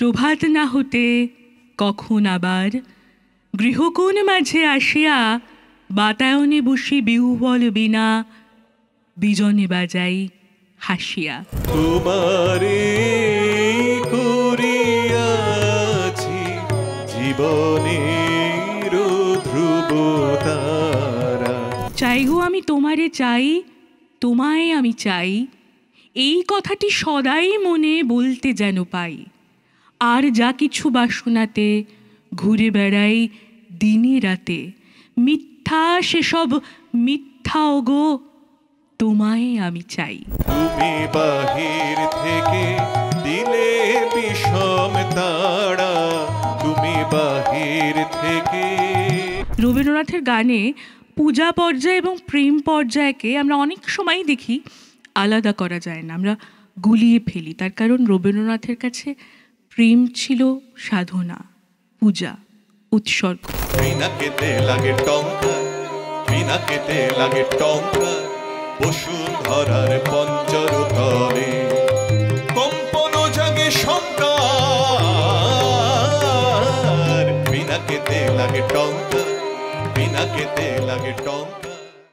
প্রভাত না হতে কখন আবার গৃহকোণ মাঝে আসিয়া বাতায়নে বসি বিহুবল বীণা বিজনে বাজাই হাসিয়া। তোমারে করিয়াছি জীবনের ধ্রুব তারা। চাই গো আমি তোমারে চাই, তোমায় আমি চাই, এই কথাটি সদাই মনে বলতে যেন পাই। আর যা কিছু বাসনাতে ঘুরে বেড়াই দিনে রাতে, মিথ্যা সেসব মিথ্যা ওগো, তোমায় আমি চাই। তুমি বাহির থেকে দিলে বিষম তাড়া, তুমি বাহির থেকে। রবীন্দ্রনাথের গানে পূজা পর্যায় এবং প্রেম পর্যায়কে আমরা অনেক সময় দেখি আলাদা করা যায় না, আমরা গুলিয়ে ফেলি। তার কারণ রবীন্দ্রনাথের কাছে প্রেম ছিল সাধনা, পূজা, উৎসর্গ। বিনা খেতে লাগে টঙ্কা, বিনা খেতে লাগে টঙ্কা, বসুন্ধরার পঞ্চর তলে কম্পন জাগে শঙ্কার। বিনা খেতে লাগে টঙ্কা, বিনা খেতে লাগে টঙ্কা।